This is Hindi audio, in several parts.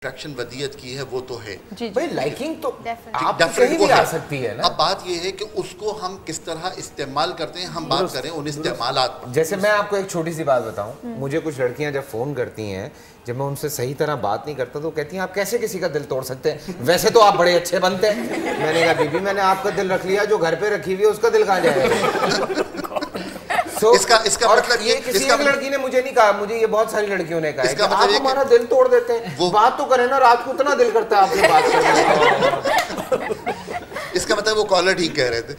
अट्रैक्शन वदियत की है वो तो है भाई, लाइकिंग तो आप कहीं भी आ सकती है ना। अब बात ये है कि उसको हम किस तरह इस्तेमाल करते हैं, हम बात करें उन इस्तेमालात। जैसे मैं आपको एक छोटी सी बात बताऊं, मुझे कुछ लड़कियां जब फोन करती हैं, जब मैं उनसे सही तरह बात नहीं करता तो कहती हैं आप कैसे किसी का दिल तोड़ सकते हैं, वैसे तो आप बड़े अच्छे बनते हैं। मैंने कहा बीबी मैंने आपका दिल रख लिया, जो घर पे रखी हुई है उसका दिल कहाँ जाएगा। इसका मतलब ये किसी एक लड़की ने मुझे नहीं कहा, मुझे ये बहुत सारी लड़कियों ने कहा है कि मतलब आप हमारा दिल तोड़ देते हैं। वो बात तो करें ना, रात को इतना दिल करता है आपसे बात करने। इसका मतलब वो कॉलर ठीक कह रहे थे।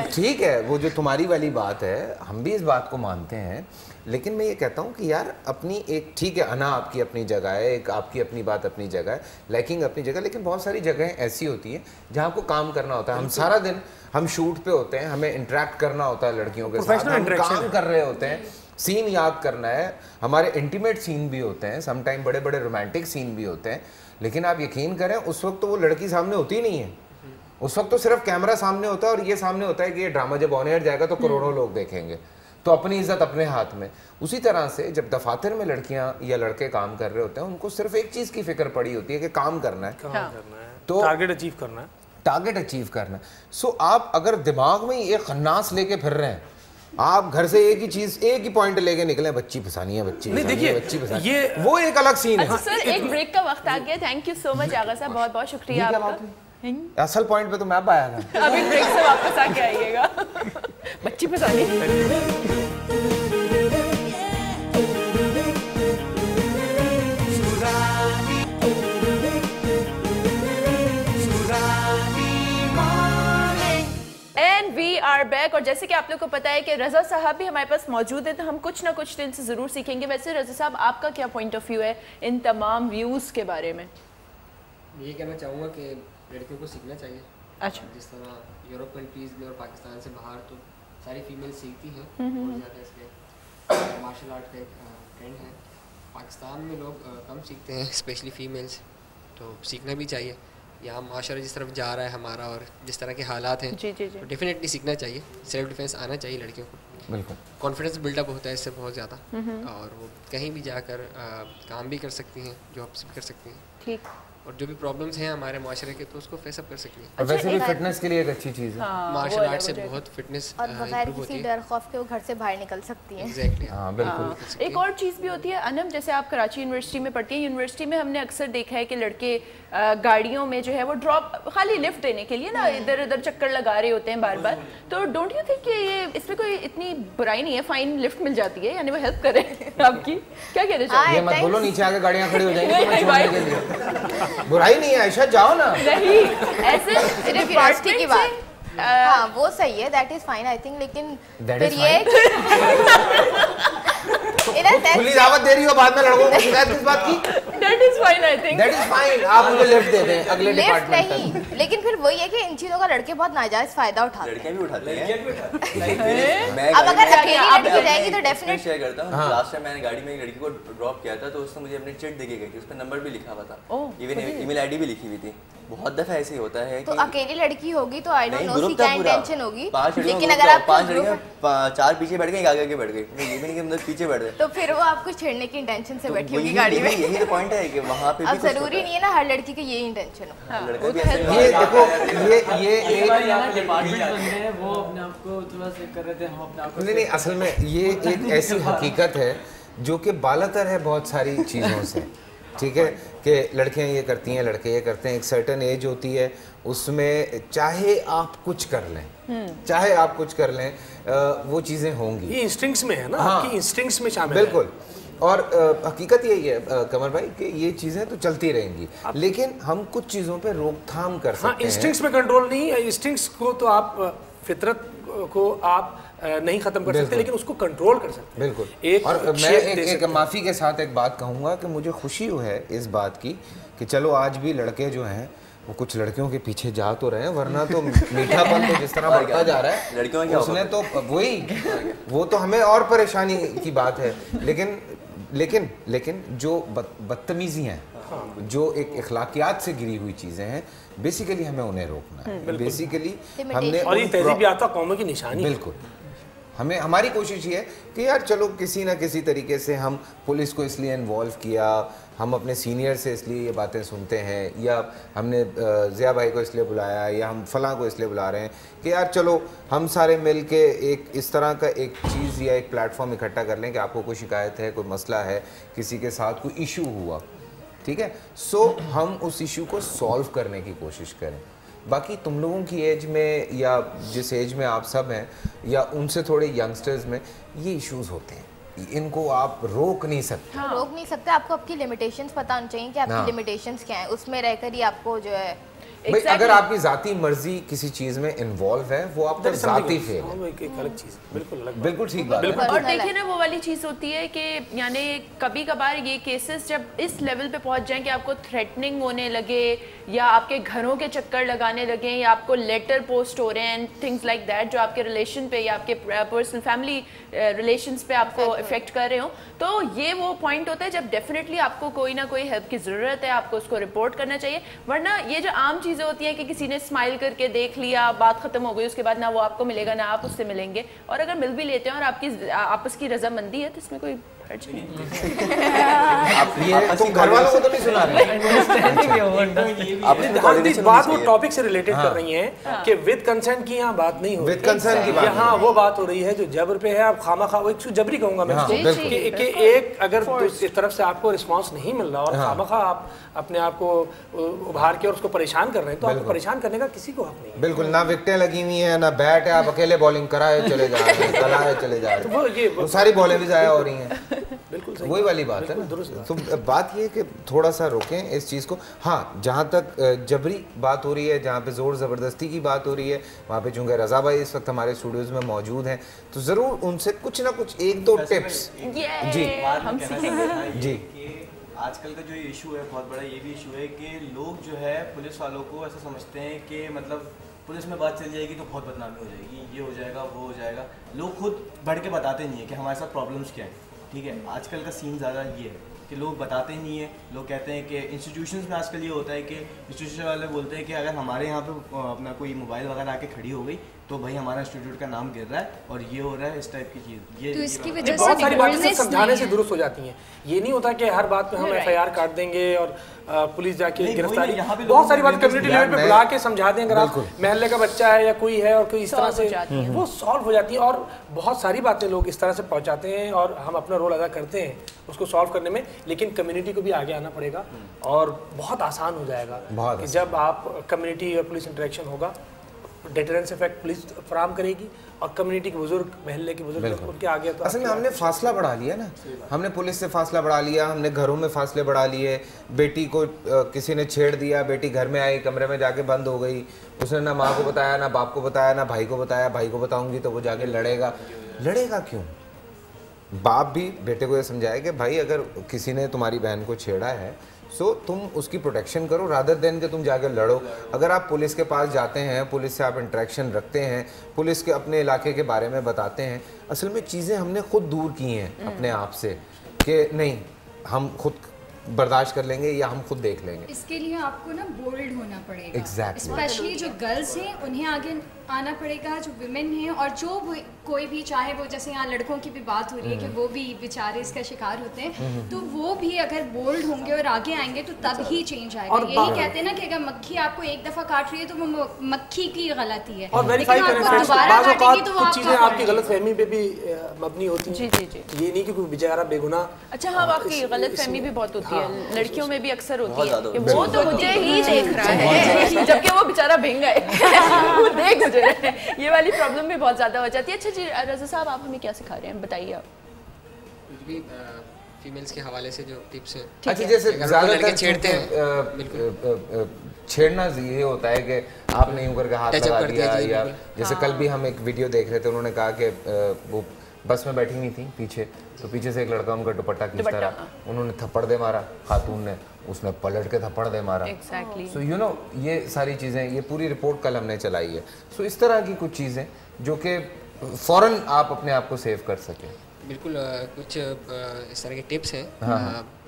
ठीक है, वो जो तुम्हारी वाली बात है हम भी इस बात को मानते हैं, लेकिन मैं ये कहता हूँ कि यार अपनी एक, ठीक है अना आपकी अपनी जगह है, एक आपकी अपनी बात अपनी जगह है, लाइकिंग अपनी जगह, लेकिन बहुत सारी जगहें ऐसी होती हैं जहाँ आपको काम करना होता है। हम सारा दिन हम शूट पे होते हैं, हमें इंटरेक्ट करना होता है लड़कियों के साथ, हम काम कर रहे होते हैं, सीन याद करना है, हमारे इंटीमेट सीन भी होते हैं, समटाइम बड़े बड़े रोमांटिक सीन भी होते हैं, लेकिन आप यकीन करें उस वक्त तो वो लड़की सामने होती नहीं है, उस वक्त तो सिर्फ कैमरा सामने होता है और ये सामने होता है कि ये ड्रामा जब ऑन एयर जाएगा तो करोड़ों लोग देखेंगे, तो अपनी इज्जत अपने हाथ में। उसी तरह से जब दफातर में लड़कियां या लड़के काम कर रहे होते हैं, उनको सिर्फ एक चीज की फिक्र पड़ी होती है कि काम करना है, तो टारगेट अचीव करना है, टारगेट अचीव करना है। सो आप अगर दिमाग में एक खन्नास लेके फिर रहे हैं, आप घर से एक ही चीज, एक ही पॉइंट लेके निकले, बच्ची फसानी है, बच्ची नहीं देखिए बच्ची फसानी, ये वो एक अलग सीन है। सर एक ब्रेक का वक्त आ गया, थैंक यू सो मच आगा साहब, बहुत बहुत शुक्रिया आपका। असल पॉइंट पे तो मैं आया था। अभी ब्रेक से वापस आके आइएगा। बच्ची फसानी। Are back. और जैसे कि आप लोग को पता है कि रजा साहब भी हमारे पास मौजूद है, तो हम कुछ ना कुछ इनसे जरूर सीखेंगे। वैसे रजा साहब आपका क्या पॉइंट ऑफ व्यू है इन तमाम व्यूज के बारे में? ये कहना चाहूँगा कि लड़कियों को सीखना चाहिए। अच्छा, जिस तरह यूरोप कंट्रीज में और पाकिस्तान से बाहर तो सारी फीमेल सीखती हैं, बहुत ज़्यादा इसके मार्शल आर्ट का एक ट्रेंड है। पाकिस्तान में लोग कम सीखते हैं, स्पेशली फीमेल्स, तो सीखना भी चाहिए। यहाँ माशरा जिस तरफ जा रहा है हमारा और जिस तरह के हालात हैं, जी जी जी, तो डेफिनेटली सीखना चाहिए। सेल्फ डिफेंस आना चाहिए लड़कियों को, बिल्कुल। कॉन्फिडेंस बिल्डअप होता है इससे बहुत ज़्यादा, और वो कहीं भी जाकर काम भी कर सकती हैं, जॉब्स भी कर सकती हैं, ठीक, और जो भी प्रॉब्लम्स हैं हमारे माशरे के तो उसको फेस अप कर सकती हैं। और वैसे भी फिटनेस के लिए एक अच्छी चीज़ है। मार्शल आर्ट से बहुत फिटनेस और बगैर किसी डर खौफ के वो घर से बाहर निकल सकती हैं। एग्जैक्टली, हाँ बिल्कुल। एक और चीज़ भी होती है अनम, जैसे आप कराची यूनिवर्सिटी में पढ़ती हैं, यूनिवर्सिटी में हमने अक्सर देखा है कि लड़के गाड़ियों में जो है वो ड्रॉप खाली लिफ्ट देने के लिए ना इधर उधर चक्कर लगा रहे होते हैं बार बार, तो डोंट यू थिंक कि ये इसमें कोई इतनी बुराई नहीं है, फाइन लिफ्ट मिल जाती है, यानी वो हेल्प करे आपकी, क्या कहते हैं? ये मत बोलो नीचे आके गाड़ियाँ खड़ी हो जाएंगी, बुराई नहीं है, ऐसा जाओ ना। नहीं, ऐसे यूनिवर्सिटी की बात, हाँ वो सही है, that is fine I think, लेकिन फिर ये खुली दावत दे रही हो, बाद में लड़कों को शिकायत किस बात की? That is fine I think, that is fine, आप मुझे लिफ्ट दे दें अगले डिपार्टमेंट नहीं, लेकिन फिर वही है कि इन चीजों का लड़के बहुत नाजायज फायदा उठाते हैं। लड़कियां भी उठाते हैं। अब अगर अकेली लड़की जाएगी तो डेफिनेटली शेयर करता हूं। लास्ट टाइम मैंने गाड़ी में एक लड़की को ड्रॉप किया था, तो उसने मुझे अपनी चिट देके गई थी, उस पे नंबर भी लिखा हुआ था, इवन ईमेल आईडी भी लिखी हुई थी। बहुत दफा ऐसे ही होता है कि तो अकेली लड़की होगी तो आई डोंट नो उसकी क्या इंटेंशन होगी, लेकिन अगर आप 5 लड़कियां 4 पीछे बैठ गई, एक आगे बढ़ गई, ये भी नहीं कि मतलब पीछे बढ़ गए, तो फिर वो आपको छेड़ने की इंटेंशन से बैठी होगी गाड़ी में। यही तो पॉइंट है कि वहां पे भी अब जरूरी नहीं है ना हर लड़की का यही इंटेंशन हो। लड़का भी ऐसे, ये देखो ये एक डिपार्टमेंट बंदे हैं, वो अपने आप को थोड़ा सा कर रहे थे, हम अपने आप को नहीं, असल में ये एक ऐसी हकीकत है जो कि बालातर है बहुत सारी चीज़ों से, ठीक है, कि लड़कियां ये करती हैं, लड़के ये करते हैं, एक सर्टेन एज होती है उसमें, चाहे आप कुछ कर लें, चाहे आप कुछ कर लें, वो चीज़ें होंगी, ये इंस्टिंक्ट्स में है ना, हाँ, आपकी इंस्टिंक्ट्स में शामिल है। बिल्कुल। और हकीकत यही है कमर भाई कि ये चीज़ें तो चलती रहेंगी, लेकिन हम कुछ चीज़ों पे रोकथाम कर सकते हैं। इंस्टिंक्ट्स में कंट्रोल नहीं है, इंस्टिंक्ट्स को तो आप फितरत को आप नहीं खत्म कर सकते, लेकिन उसको कंट्रोल कर सकते हैं। बिल्कुल। और मैं एक माफ़ी के साथ एक बात कहूँगा कि मुझे खुशी है इस बात की कि चलो आज भी लड़के जो हैं वो कुछ लड़कियों के पीछे जा तो रहे हैं, वरना तो मीठापन तो जिस तरह बढ़ता जा रहा है लड़कियों की उसने तो वो तो हमें और परेशानी की बात है, लेकिन जो बदतमीजी हैं, जो एक इखलाकियात से गिरी हुई चीज़ें हैं, बेसिकली हमें उन्हें रोकना है। बेसिकली हमने, और ये तहजीबियात कौमों की निशानी, बिल्कुल हमें हमारी कोशिश ये है कि यार चलो किसी ना किसी तरीके से हम पुलिस को इसलिए इन्वॉल्व किया, हम अपने सीनियर से इसलिए ये बातें सुनते हैं, या हमने ज़िया भाई को इसलिए बुलाया, या हम फलां को इसलिए बुला रहे हैं कि यार चलो हम सारे मिल के एक इस तरह का एक चीज़ या एक प्लेटफॉर्म इकट्ठा कर लें कि आपको कोई शिकायत है, कोई मसला है, किसी के साथ कोई इशू हुआ, ठीक है, सो हम उस इशू को सॉल्व करने की कोशिश करें। बाकी तुम लोगों की एज में या जिस एज में आप सब हैं या उनसे थोड़े यंगस्टर्स में ये इश्यूज होते हैं, इनको आप रोक नहीं सकते। हाँ। रोक नहीं सकते, आपको आपकी लिमिटेशंस पता होनी चाहिए कि आपकी लिमिटेशंस क्या है, उसमें रहकर ही आपको जो है भाई अगर आपकी जाती मर्जी किसी चीज में इन्वॉल्व है वो आपका जाती फेल है, एक अलग चीज, बिल्कुल ठीक बात है। और देखिए ना वो वाली चीज होती है कि यानी कभी कभार ये केसेस जब इस लेवल पे पहुंच जाएं कि आपको थ्रेटनिंग होने लगे या आपके घरों के चक्कर लगाने लगे या आपको लेटर पोस्ट हो रहे हैं एंड थिंग्स लाइक दैट, जो आपके रिलेशन पे या आपके पर्सनल फैमिली रिलेशंस पे आपको इफेक्ट कर रहे हो, तो ये वो पॉइंट होता है जब डेफिनेटली आपको कोई ना कोई हेल्प की ज़रूरत है, आपको उसको रिपोर्ट करना चाहिए। वरना ये जो आम चीज़ें होती हैं कि किसी ने स्माइल करके देख लिया, बात खत्म हो गई, उसके बाद ना वो आपको मिलेगा ना आप उससे मिलेंगे, और अगर मिल भी लेते हैं और आपकी आपस की रजामंदी है तो इसमें कोई हर्ज नहीं। आप ये तुम घर वालों को तो नहीं सुना रहे? इस बात वो टॉपिक से रिलेटेड कर रही हैं कि विद कंसेंट की यहाँ बात नहीं हो रही, विद कंसेंट की बात यहाँ वो बात हो रही है जो जबर पे है। आप खामा एक जबरी कहूंगा मैं उसको कि एक अगर इस तरफ से आपको रिस्पांस नहीं मिल रहा और खामा आप अपने आप को उभार के और उसको परेशान कर रहे हैं, तो आपको परेशान करने का किसी को हक नहीं है। बिल्कुल, ना विकेटें लगी हुई है ना बैट है, आप अकेले बॉलिंग कराए चले जा रहे हैं, कराए चले जा रहे हैं, वो सारी बॉलें भी जाया हो रही हैं। बिल्कुल वही वाली बात है ना। तो बात ये कि थोड़ा सा रोकें इस चीज़ को। हाँ, जहाँ तक जबरी बात हो रही है, जहाँ पे ज़ोर ज़बरदस्ती की बात हो रही है, वहाँ पे चूँकि रज़ा भाई इस वक्त हमारे स्टूडियोज़ में मौजूद हैं, तो ज़रूर उनसे कुछ ना कुछ एक दो टिप्स जी। आजकल का जो ये इशू है, बहुत बड़ा ये भी इशू है कि लोग जो है पुलिस वालों को ऐसा समझते हैं कि मतलब पुलिस में बात चल जाएगी तो बहुत बदनामी हो जाएगी, ये हो जाएगा वो हो जाएगा। लोग खुद बढ़ के बताते नहीं है कि हमारे साथ प्रॉब्लम्स क्या है। ठीक है, आजकल का सीन ज़्यादा ये है कि लोग बताते नहीं है। लोग कहते हैं कि इंस्टीट्यूशंस में आजकल ये होता है कि इंस्टीट्यूशन वाले बोलते हैं कि अगर हमारे यहाँ पे अपना कोई मोबाइल वगैरह आके खड़ी हो गई तो भाई हमारा इंस्टीट्यूट का नाम गिर रहा है और ये हो रहा है, इस टाइप की चीज़। ये तो इसकी वजह से बहुत सारी बातें समझाने से दुरुस्त हो जाती हैं। ये नहीं होता कि हर बात पे हम FIR काट देंगे और पुलिस जाके गिरफ्तारी। बहुत सारी बात कम्युनिटी लेवल पे बुला के समझा दें। अगर आप महल्ले का बच्चा है या कोई है और कोई इस तरह से, वो सॉल्व हो जाती है। और बहुत सारी बातें लोग इस तरह से पहुंचाते हैं और हम अपना रोल अदा करते हैं उसको सॉल्व करने में, लेकिन कम्युनिटी को भी आगे आना पड़ेगा और बहुत आसान हो जाएगा कि जब आप कम्युनिटी और पुलिस इंटरेक्शन होगा, डेटरेंस इफेक्ट पुलिस फराहम करेगी और कम्युनिटी के बुजुर्ग, महल्ले के बुजुर्ग उनके आगे। तो असल में हमने फासला बढ़ा लिया ना, हमने पुलिस से फासला बढ़ा लिया, हमने घरों में फासले बढ़ा लिए। बेटी को किसी ने छेड़ दिया, बेटी घर में आई, कमरे में जाके बंद हो गई, उसने ना माँ को बताया, ना बाप को बताया, ना भाई को बताया। भाई को बताऊंगी तो वो जाके लड़ेगा। लड़ेगा क्यों? बाप भी बेटे को ये समझाए कि भाई अगर किसी ने तुम्हारी बहन को छेड़ा है सो तुम उसकी प्रोटेक्शन करो, रादर देन के तुम जाके लड़ो। अगर आप पुलिस के पास जाते हैं, पुलिस से आप इंटरेक्शन रखते हैं, पुलिस के अपने इलाके के बारे में बताते हैं, असल में चीज़ें हमने खुद दूर की हैं अपने आप से कि नहीं हम खुद बर्दाश्त कर लेंगे या हम खुद देख लेंगे। इसके लिए आपको ना बोल्ड होना पड़ेगा। Exactly. स्पेशली जो गर्ल्स हैं उन्हें आगे आना पड़ेगा, जो विमेन हैं और जो कोई भी, चाहे वो जैसे यहाँ लड़कों की भी बात हो रही है कि वो भी बेचारे इसका शिकार होते हैं, तो वो भी अगर बोल्ड होंगे और आगे आएंगे तो तब ही चेंज आएगा। यही कहते हैं ना कि अगर मक्खी आपको एक दफा काट रही है तो वो मक्खी की गलती है, और वेरीफाई करें। दोबारा काटेगी तो कुछ चीजें आपकी गलतफहमी पे भी मबनी होती हैं। ये नहीं कि कोई बेचारा बेगुनाह। अच्छा हाँ, आपकी गलतफहमी भी बहुत होती है, लड़कियों में भी अक्सर होती है कि वो तो मुझे ही देख रहा है जबकि वो बेचारा भिंग है, वो देख मुझे रहे हैं। ये वाली प्रॉब्लम भी बहुत ज्यादा हो जाती है। अच्छा जी रज़ा साहब, आप हमें क्या सिखा रहे हैं, बताइए आप। फीमेल्स के हवाले से जो टिप्स हैं, अच्छा जैसे ज़्यादातर छेड़ते हैं, छेड़ना ये होता है कि आपने यूं करके हाथ लगा दिया, या जैसे कल भी हम एक वीडियो देख रहे थे, उन्होंने कहा कि वो बस में बैठी हुई थी पीछे, तो पीछे से एक लड़का उनका दुपट्टा खींचता रहा, उन्होंने थप्पड़ दे मारा खातून ने, उसने पलट के थप्पड़ दे मारा। सो यू नो ये सारी चीज़ें, ये पूरी रिपोर्ट कल हमने चलाई है। सो इस तरह की कुछ चीज़ें जो कि फ़ौरन आप अपने आप को सेव कर सकें। बिल्कुल, कुछ इस तरह के टिप्स हैं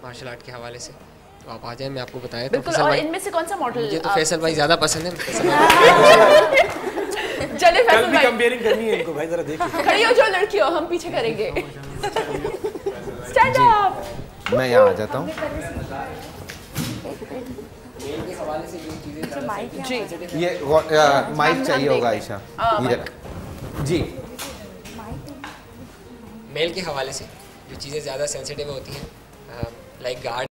मार्शल आर्ट के हवाले से, तो आप आ जाए, मैं आपको बताया। बिल्कुल, और इनमें से कौन सा मॉडल? मुझे तो फैसल भाई ज़्यादा पसंद है। चले कल भी कंपेयरिंग करनी है इनको भाई, जरा देखिए। खड़ी हो जो लड़की हो, हम पीछे करेंगे। Stand up. मैं यहाँ आ जाता हूँ। ये माइक चाहिए होगा आयशा, इधर जी। मेल के हवाले से जो चीज़ें ज़्यादा सेंसिटिव होती हैं, लाइक गार्ड